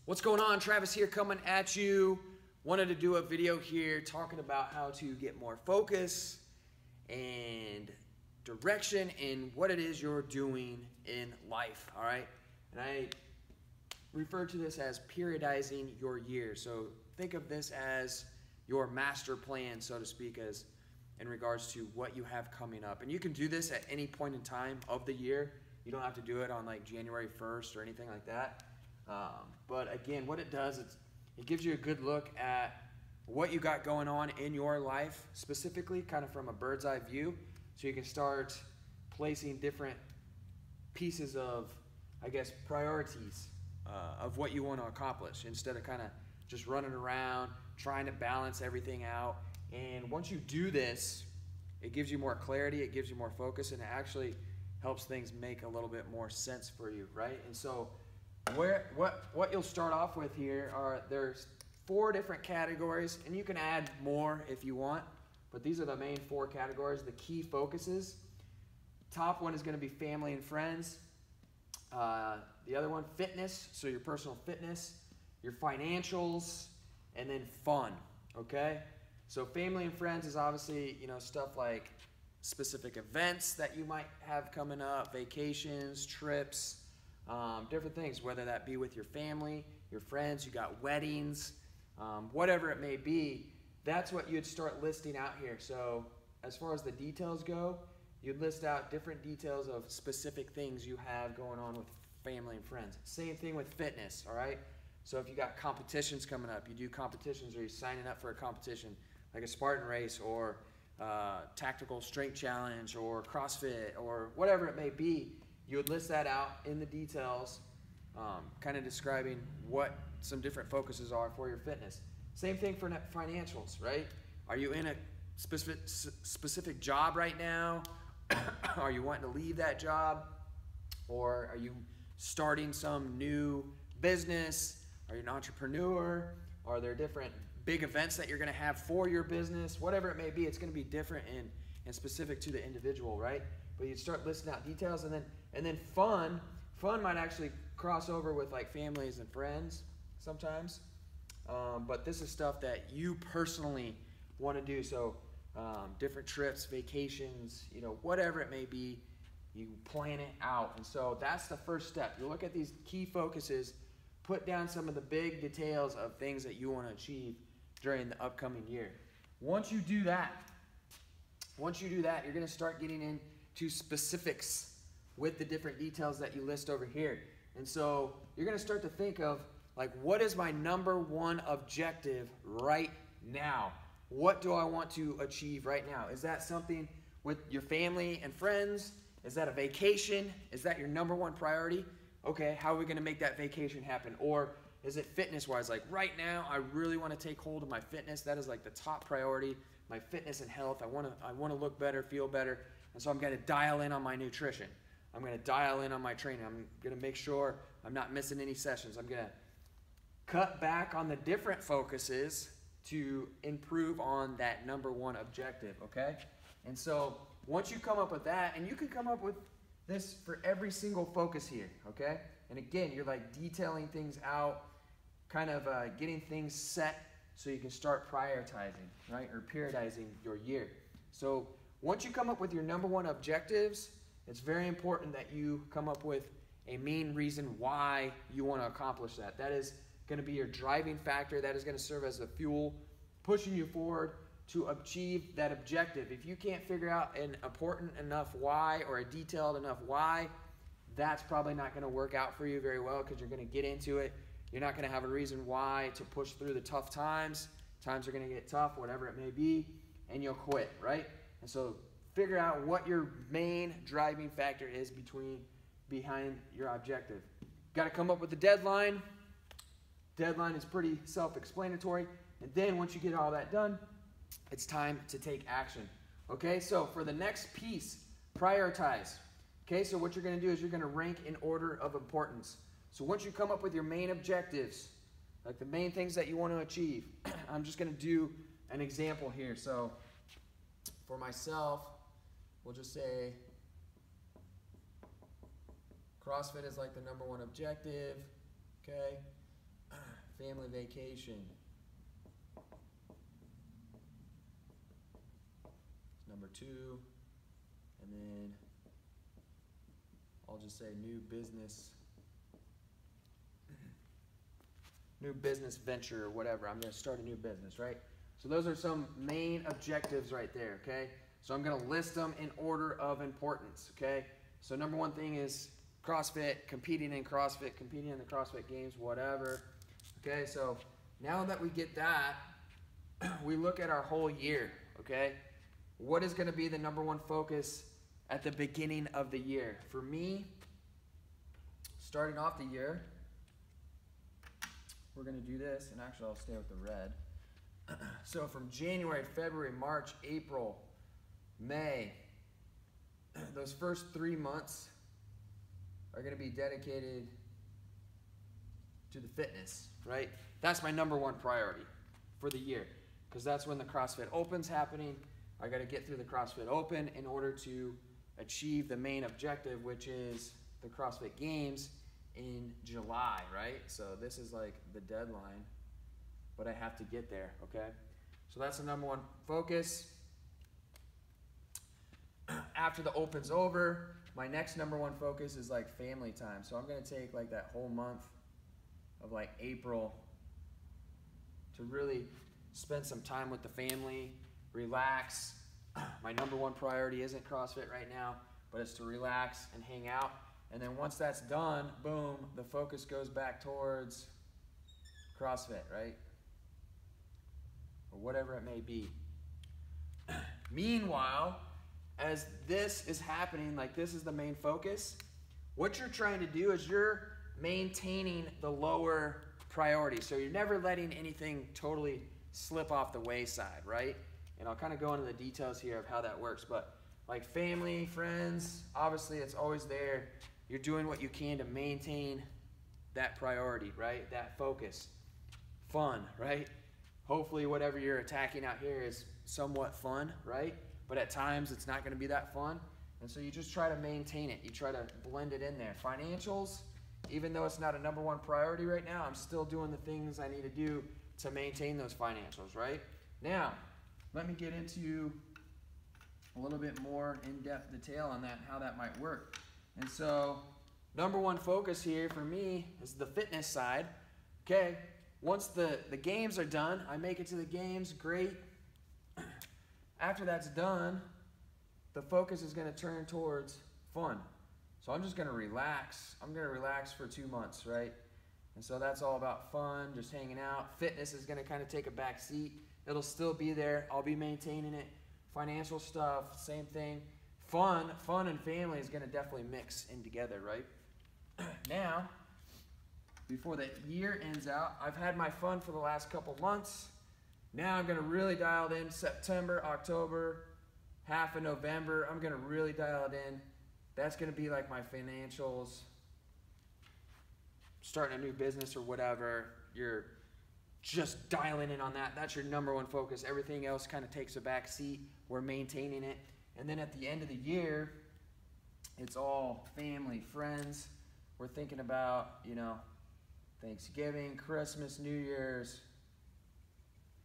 What's going on? Travis here coming at you. Wanted to do a video here talking about how to get more focus and direction in what it is you're doing in life, all right? And I refer to this as periodizing your year. So think of this as your master plan, so to speak, as in regards to what you have coming up. And you can do this at any point in time of the year. You don't have to do it on like January 1st or anything like that. But again, what it does is it gives you a good look at what you got going on in your life, specifically kind of from a bird's eye view. So you can start placing different pieces of, I guess, priorities of what you want to accomplish instead of kind of just running around trying to balance everything out. And once you do this, it gives you more clarity, it gives you more focus, and it actually helps things make a little bit more sense for you, right? And so what you'll start off with here are there's 4 different categories, and you can add more if you want, but these are the main 4 categories, the key focuses. Top one is going to be family and friends. The other one, fitness, so your personal fitness, your financials, and then fun, okay? So family and friends is obviously, you know, stuff like specific events that you might have coming up, vacations, trips, different things, whether that be with your family, your friends, you got weddings, whatever it may be. That's what you'd start listing out here. So as far as the details go, you'd list out different details of specific things you have going on with family and friends. Same thing with fitness, all right? So if you got competitions coming up, you do competitions, or you're signing up for a competition like a Spartan race or tactical strength challenge or CrossFit or whatever it may be, you would list that out in the details, kind of describing what some different focuses are for your fitness. Same thing for financials, right? Are you in a specific job right now? Are you wanting to leave that job? Or are you starting some new business? Are you an entrepreneur? Are there different big events that you're going to have for your business? Whatever it may be, it's going to be different and specific to the individual, right? But you start listing out details, and then fun might actually cross over with like families and friends sometimes. But this is stuff that you personally want to do. So different trips, vacations, you know, whatever it may be, you plan it out. And so that's the first step. You look at these key focuses, put down some of the big details of things that you want to achieve during the upcoming year. Once you do that, you're going to start getting into specifics with the different details that you list over here. And so you're going to start to think of, like, what is my #1 objective right now? What do I want to achieve right now? Is that something with your family and friends? Is that a vacation? Is that your #1 priority? Okay, how are we going to make that vacation happen? Or is it fitness-wise? Like, right now, I really want to take hold of my fitness. That is like the top priority, my fitness and health. I want to look better, feel better. And so I'm going to dial in on my nutrition. I'm going to dial in on my training. I'm going to make sure I'm not missing any sessions. I'm going to cut back on the different focuses to improve on that #1 objective, okay? And so once you come up with that, and you can come up with this for every single focus here, okay? And again, you're like detailing things out, kind of getting things set so you can start prioritizing, right? Or periodizing your year. So once you come up with your #1 objectives, it's very important that you come up with a main reason why you want to accomplish that. That is going to be your driving factor. That is going to serve as the fuel pushing you forward to achieve that objective. If you can't figure out an important enough why or a detailed enough why, that's probably not going to work out for you very well, because you're going to get into it. You're not going to have a reason why to push through the tough times. Times are going to get tough, whatever it may be, and you'll quit, right? And so figure out what your main driving factor is behind your objective. Got to come up with a deadline. Deadline is pretty self-explanatory. And then once you get all that done, it's time to take action. Okay, so for the next piece, prioritize. Okay, so what you're going to do is you're going to rank in order of importance. So once you come up with your main objectives, like the main things that you want to achieve, I'm just going to do an example here. So for myself, we'll just say CrossFit is like the #1 objective. Okay. family vacation. It's number 2. And then I'll just say new business venture or whatever. I'm going to start a new business, right? So those are some main objectives right there, okay? So I'm going to list them in order of importance, okay? So number 1 thing is CrossFit, competing in the CrossFit games, whatever. Okay, so now that we get that, we look at our whole year, okay? What is going to be the number 1 focus at the beginning of the year? For me, starting off the year, we're going to do this, and actually I'll stay with the red. So from January, February, March, April, May, those first 3 months are going to be dedicated to the fitness, right? That's my number 1 priority for the year, because that's when the CrossFit Open's happening. I got to get through the CrossFit Open in order to achieve the main objective, which is the CrossFit Games in July, right? So this is like the deadline, but I have to get there, okay? So that's the number 1 focus. After the Open's over, my next number 1 focus is like family time. So I'm going to take like that whole month of like April to really spend some time with the family, relax. My number 1 priority isn't CrossFit right now, but it's to relax and hang out. And then once that's done, boom, the focus goes back towards CrossFit, right? Or whatever it may be. Meanwhile, as this is happening, like this is the main focus, what you're trying to do is you're maintaining the lower priority. So you're never letting anything totally slip off the wayside, right? And I'll kind of go into the details here of how that works. But like family, friends, obviously it's always there. You're doing what you can to maintain that priority, right? That focus. Fun, right? Hopefully whatever you're attacking out here is somewhat fun, right? But at times it's not going to be that fun. And so you just try to maintain it. You try to blend it in there. Financials, even though it's not a number 1 priority right now, I'm still doing the things I need to do to maintain those financials, right? Now, let me get into a little bit more in-depth detail on that, how that might work. And so, number 1 focus here for me is the fitness side. Okay, once the games are done, I make it to the games, great. After that's done, the focus is going to turn towards fun. So I'm just going to relax. I'm going to relax for 2 months, right? And so that's all about fun, just hanging out. Fitness is going to kind of take a back seat. It'll still be there. I'll be maintaining it. Financial stuff, same thing. Fun and family is going to definitely mix in together, right? Now, before the year ends out, I've had my fun for the last couple months. Now I'm going to really dial it in September, October, half of November. I'm going to really dial it in. That's going to be like my financials. Starting a new business or whatever, you're just dialing in on that. That's your number 1 focus. Everything else kind of takes a back seat. We're maintaining it. And then at the end of the year, it's all family, friends. We're thinking about, Thanksgiving, Christmas, New Year's.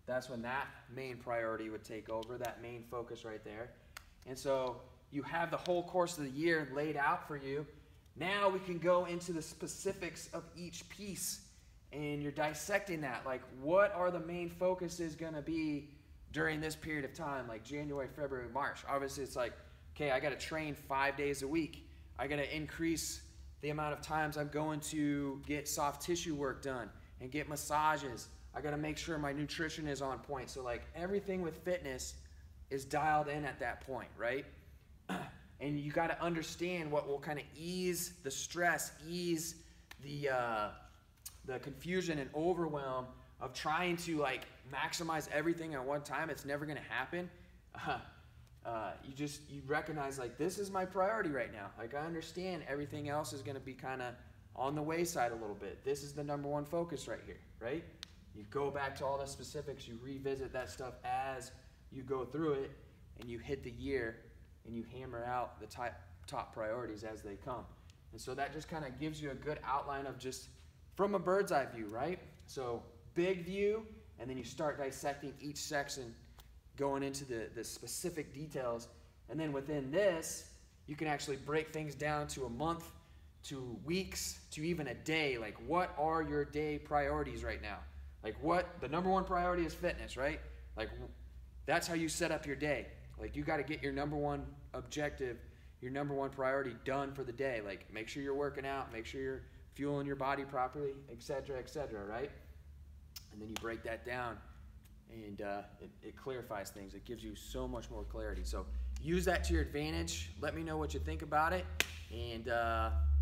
That's when that main priority would take over, that main focus right there. And so you have the whole course of the year laid out for you. Now we can go into the specifics of each piece, and you're dissecting that. Like, what are the main focuses going to be during this period of time, like January, February, March? Obviously, it's like, okay, I got to train 5 days a week. I got to increase the amount of times I'm going to get soft tissue work done and get massages. I got to make sure my nutrition is on point. So like everything with fitness is dialed in at that point, right? And you got to understand what will kind of ease the stress, ease the confusion and overwhelm of trying to like maximize everything at one time. It's never going to happen. You recognize like, this is my priority right now. Like, I understand everything else is going to be kind of on the wayside a little bit. This is the number 1 focus right here, right? You go back to all the specifics, you revisit that stuff as you go through it, and you hit the year and you hammer out the top priorities as they come. And so that just kind of gives you a good outline of just from a bird's eye view, right? So big view, and then you start dissecting each section, going into the specific details. And then within this, you can actually break things down to a month, to weeks, to even a day. Like, what are your day priorities right now? Like, what, the number one priority is fitness, right? Like, that's how you set up your day. Like, you got to get your number one objective, your number one priority done for the day. Like, make sure you're working out, make sure you're fueling your body properly, etc., right? And then you break that down, and it clarifies things. It gives you so much more clarity. So use that to your advantage. Let me know what you think about it. And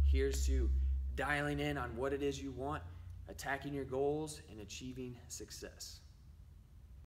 here's to dialing in on what it is you want, attacking your goals, and achieving success.